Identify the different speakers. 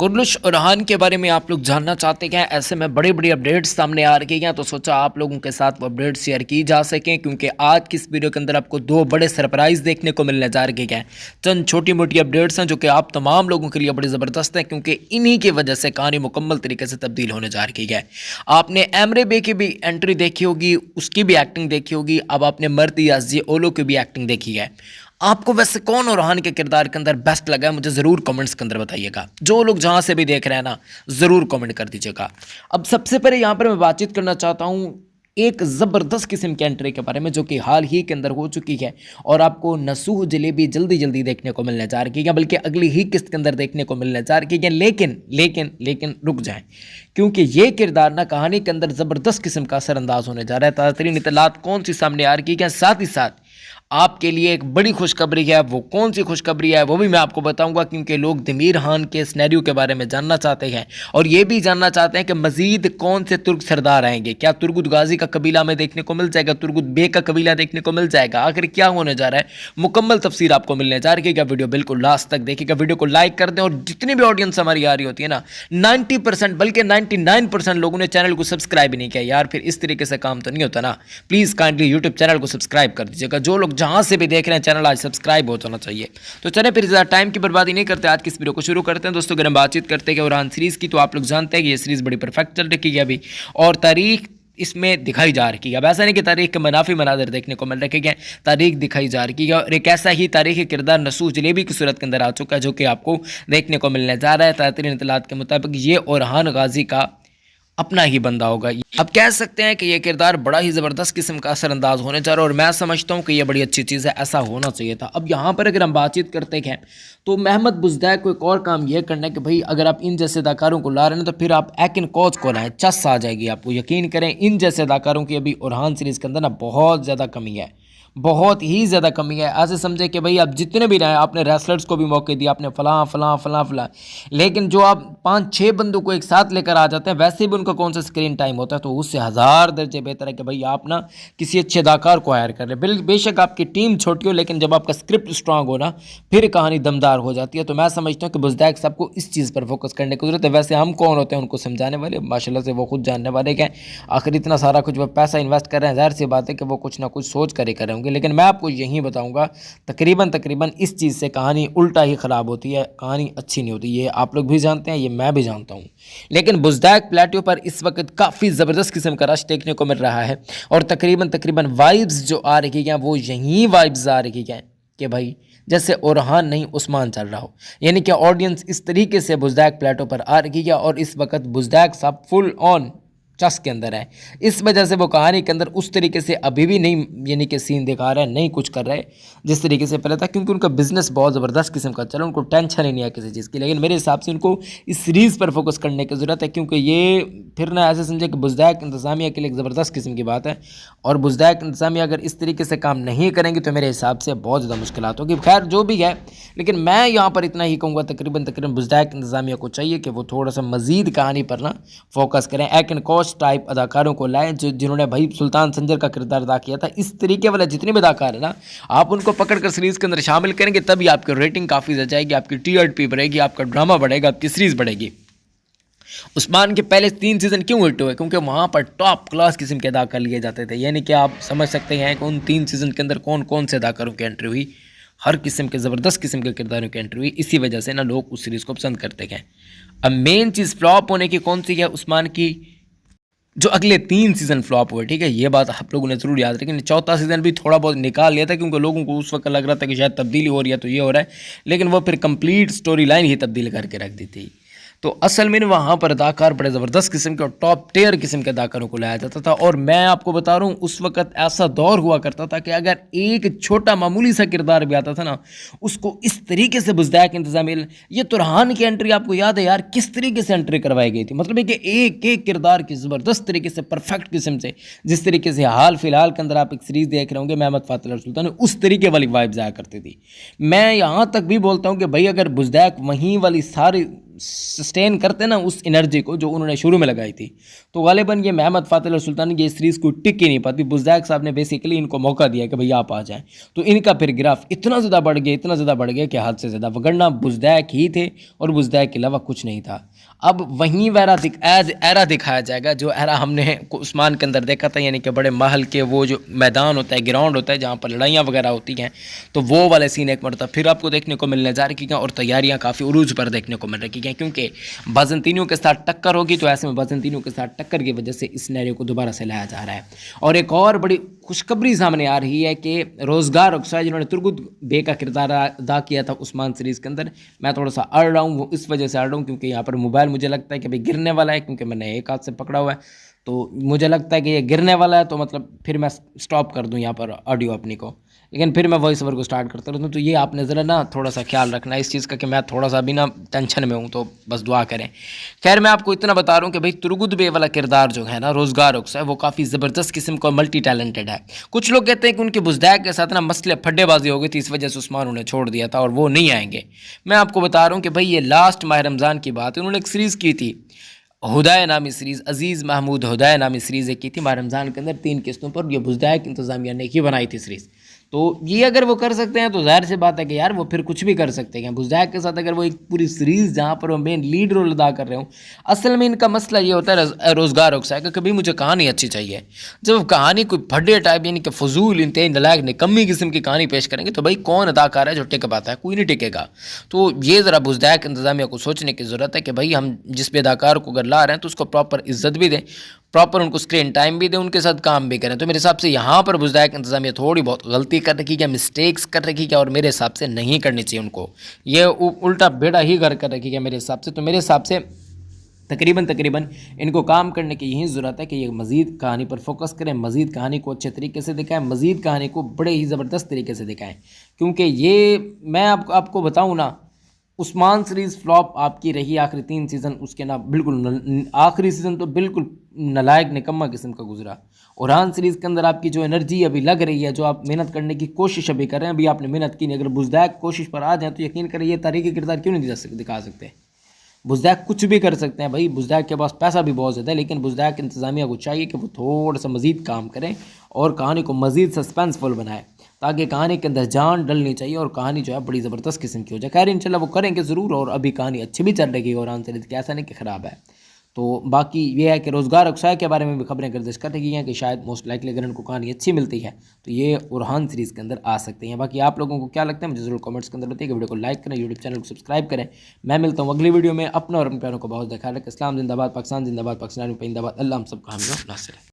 Speaker 1: कुर्लुश ओरहान के बारे में आप लोग जानना चाहते हैं। ऐसे में बड़ी बड़ी अपडेट्स सामने आ रही हैं, तो सोचा आप लोगों के साथ वो अपडेट्स शेयर की जा सकें, क्योंकि आज की इस वीडियो के अंदर आपको दो बड़े सरप्राइज़ देखने को मिलने जा रहे हैं। चंद छोटी मोटी अपडेट्स हैं जो कि आप तमाम लोगों के लिए बड़ी ज़बरदस्त हैं, क्योंकि इन्हीं की वजह से कहानी मुकम्मल तरीके से तब्दील होने जा रही है। आपने एमरे बे की भी एंट्री देखी होगी, उसकी भी एक्टिंग देखी होगी, अब आपने मर्दी याजी ओलो की भी एक्टिंग देखी है। आपको वैसे कौन ओरहान के किरदार के अंदर बेस्ट लगा है, मुझे ज़रूर कमेंट्स के अंदर बताइएगा। जो लोग जहाँ से भी देख रहे हैं ना, ज़रूर कमेंट कर दीजिएगा। अब सबसे पहले यहाँ पर मैं बातचीत करना चाहता हूँ एक ज़बरदस्त किस्म की एंट्री के बारे में, जो कि हाल ही के अंदर हो चुकी है और आपको नसूह जलेबी जल्दी जल्दी देखने को मिलने जा रही है, बल्कि अगली ही किस्त के अंदर देखने को मिलने जा रही है। लेकिन लेकिन लेकिन रुक जाएं, क्योंकि ये किरदार ना कहानी के अंदर ज़बरदस्त किस्म का असरअंदाज होने जा रहा है। ताज़ा तरीन इत्तलात कौन सी सामने आ रही है, साथ ही साथ आपके लिए एक बड़ी खुशखबरी है। वो कौन सी खुशखबरी है वो भी मैं आपको बताऊंगा, क्योंकि लोग दमीर खान के सिनेरियो के बारे में जानना चाहते हैं और ये भी जानना चाहते हैं कि मजीद कौन से तुर्क सरदार आएंगे। क्या तुर्गुत गाजी का कबीला में देखने को मिल जाएगा, तुर्गुत बे का कबीला देखने को मिल जाएगा, आखिर क्या होने जा रहा है, मुकम्मल तफसीर आपको मिलने जा रही है। वीडियो बिल्कुल लास्ट तक देखिएगा, वीडियो को लाइक कर दें और जितनी भी ऑडियंस हमारी आ रही होती है ना, 90% बल्कि 99% लोगों ने चैनल को सब्सक्राइब ही नहीं किया यार, फिर इस तरीके से काम तो नहीं होता ना। प्लीज़ काइंडली यूट्यूब चैनल को सब्सक्राइब कर दीजिएगा। जो लोग जहां से भी देख रहे हैं, चैनल आज सब्सक्राइब हो जाना चाहिए। तो चले फिर ज़्यादा टाइम की बर्बादी नहीं करते, आज की इस वीडियो को शुरू करते हैं। दोस्तों अगर हम बातचीत करते हैं ओरहान सीरीज़ की, तो आप लोग जानते हैं कि ये सीरीज़ बड़ी परफेक्ट चल रही है अभी, और तारीख इसमें दिखाई जा रही है। अब ऐसा नहीं कि तारीख के मनाफी मनाजर देखने को मिल रखे हैं, तारीख दिखाई जा रही है और एक ऐसा ही तारीखी किरदार नसूह जलेबी की सूरत के अंदर आ चुका है, जो कि आपको देखने को मिलने जा रहा है। ताज़ा इत्तलात के मुताबिक ये ओरहान गाजी का अपना ही बंदा होगा। अब कह सकते हैं कि यह किरदार बड़ा ही ज़बरदस्त किस्म का असरअंदाज होने जा रहा है और मैं समझता हूं कि यह बड़ी अच्छी चीज़ है, ऐसा होना चाहिए था। अब यहाँ पर अगर हम बातचीत करते हैं तो महमद बुज़दैक को एक और काम यह करना है कि भाई अगर आप इन जैसे अदाकारों को ला रहे हैं तो फिर आप एक्न कोच को लाएं, चस आ जाएगी आपको। यकीन करें, इन जैसे अदाकारों की अभी ओरहान सीरीज़ के अंदर ना बहुत ज़्यादा कमी है, बहुत ही ज़्यादा कमी है। ऐसे समझे कि भाई आप जितने भी रहे, आपने रेसलर्स को भी मौके दिए, आपने फलां फलां फलां फलां, लेकिन जो आप 5-6 बंदों को एक साथ लेकर आ जाते हैं, वैसे भी उनका कौन सा स्क्रीन टाइम होता है, तो उससे हज़ार दर्जे बेहतर है कि भाई आप ना किसी अच्छे अदाकार को हायर कर रहे। बेशक आपकी टीम छोटी हो, लेकिन जब आपका स्क्रिप्ट स्ट्रांग हो ना, फिर कहानी दमदार हो जाती है। तो मैं समझता हूँ कि बुज़दैक साहब को इस चीज़ पर फोकस करने की ज़रूरत है। वैसे हम कौन होते हैं उनको समझाने वाले, माशाल्लाह से वो खुद जानने वाले हैं। आखिर इतना सारा कुछ वो पैसा इन्वेस्ट कर रहे हैं, ज़ाहिर सी बात है कि वो कुछ ना कुछ सोच कर ही कर रहे होंगे। लेकिन मैं आपको यही बताऊंगा, तकरीबन इस चीज़ से कहानी उल्टा ही ख़राब होती है, कहानी अच्छी नहीं होती। ये आप लोग भी जानते हैं, ये मैं भी जानता हूँ। लेकिन बुज़दैक प्लेटो पर इस वक्त काफ़ी ज़बरदस्त किस्म का रश देखने को मिल रहा है और तकरीबन वाइब्स जो आ रही हैं वो यही वाइब्स आ रही हैं कि भाई जैसे ओरहान नहीं उस्मान चल रहा हो। यानी कि ऑडियंस इस तरीके से बुज़दैक प्लेटो पर आ रही है और इस वक्त बुज़दैक साहब फुल ऑन चस के अंदर है। इस वजह से वो कहानी के अंदर उस तरीके से अभी भी नहीं, यानी कि सीन दिखा रहे हैं, नहीं कुछ कर रहे जिस तरीके से पहले था, क्योंकि उनका बिजनेस बहुत ज़बरदस्त किस्म का चला, उनको टेंशन ही नहीं है किसी चीज़ की। लेकिन मेरे हिसाब से उनको इस सीरीज़ पर फोकस करने की ज़रूरत है, क्योंकि ये फिर ना ऐसे समझे कि बुज़दैक इंतज़ामिया के लिए एक ज़बरदस्त किस्म की बात है, और बुज़दैक इंतज़ामिया अगर इस तरीके से काम नहीं करेंगे तो मेरे हिसाब से बहुत ज़्यादा मुश्किलात होगी। खैर जो भी है, लेकिन मैं यहाँ पर इतना ही कहूँगा, तकरीबन बुज़दैक इंतज़ामिया को चाहिए कि वो थोड़ा सा मज़ीद कहानी पर ना फोकस करें। एक्न कोच टाइप अदाकारों को लाएं जिन्होंने भाई सुल्तान संजर का किरदार अदा किया था। इस तरीके वाले जितने भी अदाकार हैं ना, आप उनको पकड़कर सीरीज़ के अंदर शामिल करेंगे, तभी आपकी रेटिंग काफ़ी ज़्यादा जाएगी, आपकी टीआरपी बढ़ेगी, आपका ड्रामा बढ़ेगा, आपकी सीरीज़ बढ़ेगी। उस्मान के पहले 3 सीज़न क्यों हिट हुए? क्योंकि वहाँ पर टॉप क्लास किस्म के अदाकार लिए जाते थे। यानी कि आप समझ सकते हैं कि उन 3 सीज़न के अंदर कौन कौन से अदाकारों की एंट्री हुई, हर किस्म के ज़बरदस्त किस्म के किरदारों की एंट्री हुई। इसी वजह से ना लोग उस सीरीज़ को पसंद करते हैं। अब मेन चीज़ फ्लॉप होने की कौन सी है? उस्मान की जो अगले 3 सीज़न फ्लॉप हुए, ठीक है, ये बात आप लोगों ने ज़रूर याद रखी। चौथा सीज़न भी थोड़ा बहुत निकाल लिया था, क्योंकि लोगों को उस वक्त लग रहा था कि शायद तब्दीली हो रही है तो ये हो रहा है, लेकिन वो फिर कंप्लीट स्टोरी लाइन ही तब्दील करके रख दी थी। तो असल में वहाँ पर अदाकार बड़े ज़बरदस्त किस्म के और टॉप टियर किस्म के अदाकारों को लाया जाता था। और मैं आपको बता रहा हूँ, उस वक्त ऐसा दौर हुआ करता था कि अगर एक छोटा मामूली सा किरदार भी आता था ना, उसको इस तरीके से बुज़दैक इंतज़ामिया, ये तुरहान की एंट्री आपको याद है यार, किस तरीके से एंट्री करवाई गई थी। मतलब है कि एक एक किरदार की ज़बरदस्त तरीके से, परफेक्ट किस्म से, जिस तरीके से हाल फिलहाल के अंदर आप एक सीरीज़ देख रहे होंगे महमद फातिल सुल्तान, उस तरीके वाली वाइब्स आया करती थी। मैं यहाँ तक भी बोलता हूँ कि भाई अगर बुज़दैक वहीं वाली सारी सस्टेन करते ना उस एनर्जी को जो उन्होंने शुरू में लगाई थी। तो गालिबन ये महमद फातिल और सुल्तान की सीरीज़ को टिक ही नहीं पाती। बुज़दाक साहब ने बेसिकली इनको मौका दिया कि भैया आप आ जाएं, तो इनका फिर ग्राफ इतना ज़्यादा बढ़ गया, इतना ज़्यादा बढ़ गया कि हद से ज़्यादा, वगरना बुज़दाक ही थे और बुज़दाक के अलावा कुछ नहीं था। अब वहीं एरा दिखाया जाएगा जो एरा हमने उस्मान के अंदर देखा था, यानी कि बड़े महल के वो जो मैदान होता है, ग्राउंड होता है जहाँ पर लड़ाइयाँ वगैरह होती हैं, तो वो वाले सीन एक मरतबा फिर आपको देखने को मिलने जा रही हैं और तैयारियाँ काफ़ी उरूज पर देखने को मिल रही हैं, क्योंकि बाज़ंतीनियों के साथ टक्कर होगी। तो ऐसे में बाज़ंतीनियों के साथ टक्कर की वजह से इस सिनेरियो को दोबारा से लाया जा रहा है। और एक और बड़ी खुशखबरी सामने आ रही है कि रोज़गार अक्सर जिन्होंने तुर्गुत बे का किरदार अदा किया था उस्मान सीरीज़ के अंदर, मैं थोड़ा सा अड़ रहा हूँ, वो इस वजह से अड़ रहा हूँ क्योंकि यहाँ पर मोबाइल मुझे लगता है कि भाई गिरने वाला है, क्योंकि मैंने एक हाथ से पकड़ा हुआ है, तो मुझे लगता है कि ये गिरने वाला है, तो मतलब फिर मैं स्टॉप कर दूं यहाँ पर ऑडियो अपनी को, लेकिन फिर मैं वॉइस ओवर को स्टार्ट करता रहता हूँ। तो ये आपने ज़रा ना थोड़ा सा ख्याल रखना है इस चीज़ का कि मैं थोड़ा सा भी ना टेंशन में हूँ, तो बस दुआ करें। खैर मैं आपको इतना बता रहा हूँ कि भाई तुर्गुत बे वाला किरदार जो है ना रोज़गार उक्स है, वो काफ़ी ज़बरदस्त किस्म का मल्टी टैलेंटेड है। कुछ लोग कहते हैं कि उनके बुज़दाक के साथ ना मसले फड्डेबाजी हो गई थी, इस वजह से उस्मान उन्हें छोड़ दिया था और वो नहीं आएंगे। मैं आपको बता रहा हूँ कि भाई ये लास्ट माह रमज़ान की बात है, उन्होंने एक सीरीज़ की थी हुदाय नामी सीरीज़, अजीज़ महमूद हुदाय नामी सीरीज़ एक की थी माह रमज़ान के अंदर 3 किस्तों पर, ये बुज़दाक इंतज़ामिया ने की बनाई थी सीरीज़। तो ये अगर वो कर सकते हैं तो जाहिर सी बात है कि यार वो फिर कुछ भी कर सकते हैं। बुज़दाक के साथ अगर वो एक पूरी सीरीज़ जहाँ पर वो मेन लीड रोल अदा कर रहे हो, असल में इनका मसला ये होता है रोज़गार उकसा है कि कभी मुझे कहानी अच्छी चाहिए। जब कहानी कोई फड्डे टाइप यानी कि फजूल इंतहाई नलायक निकम्मी किस्म की कहानी पेश करेंगे तो भाई कौन अदाकार है जो टिक पाता है, कोई नहीं टिकेगा। तो ये ज़रा बुज़दाक इंतज़ामिया को सोचने की ज़रूरत है कि भाई हम जिस भी अदाकार को अगर ला रहे हैं तो उसको प्रॉपर इज्जत भी दें, प्रॉपर उनको स्क्रीन टाइम भी दें, उनके साथ काम भी करें। तो मेरे हिसाब से यहाँ पर बुज़दाक इंतज़ामिया थोड़ी बहुत गलती कर रखी क्या, मिस्टेक्स कर रखी क्या, और मेरे हिसाब से नहीं करनी चाहिए उनको, ये उल्टा बेड़ा ही घर कर रखी क्या मेरे हिसाब से। तो मेरे हिसाब से तकरीबन इनको काम करने की यही ज़रूरत है कि ये मज़ीद कहानी पर फोकस करें, मज़ीद कहानी को अच्छे तरीके से दिखाएं, मज़ीद कहानी को बड़े ही ज़बरदस्त तरीके से दिखाएं। क्योंकि ये मैं आपको बताऊँ ना, उस्मान सीरीज़ फ्लॉप आपकी रही आखिरी 3 सीज़न, उसके ना बिल्कुल आखिरी सीज़न तो बिल्कुल नलायक निकम्मा किस्म का गुजरा। ओरहान सीरीज़ के अंदर आपकी जो एनर्जी अभी लग रही है, जो आप मेहनत करने की कोशिश अभी कर रहे हैं, अभी आपने मेहनत की नहीं, अगर बुज़दाक कोशिश पर आ जाए तो यकीन करें ये तारीख़ी किरदार क्यों नहीं दिखा सकते। बुज़दाक कुछ भी कर सकते हैं भाई, बुज़दाक के पास पैसा भी बहुत ज़्यादा है, लेकिन बुज़दाक इंतज़ामिया को चाहिए कि वो थोड़ा सा मज़ीद काम करें और कहानी को मज़ीद सस्पेंसफुल बनाए, ताकि कहानी के अंदर जान डलनी चाहिए और कहानी जो है बड़ी ज़बरदस्त किस्म की हो जाए। खैर इंशाल्लाह वो करेंगे ज़रूर, और अभी कहानी अच्छी भी चल रही है और आंसर इसके, ऐसा नहीं कि ख़राब है। तो बाकी ये है कि रोज़गार अक्साय के बारे में भी खबरें गर्दिश कर रही हैं कि शायद मोस्ट लाइकली अगर इनको कहानी अच्छी मिलती है तो ये ओरहान सीरीज़ के अंदर आ सकती हैं। बाकी आप लोगों को क्या लगता है मुझे ज़रूर कमेंट्स के अंदर बताइए। वीडियो को लाइक करें, यूट्यूब चैनल को सब्सक्राइब करें। मैं मिलता हूँ अगली वीडियो में। अपना और अपने प्यारों को बहुत ख्याल रखें। इस्लाम जिंदाबाद, पाकिस्तान जिंदाबाद, पाकिस्तान में जिंदाबाद। अल्लाह हम सब का हामी और नासिर है।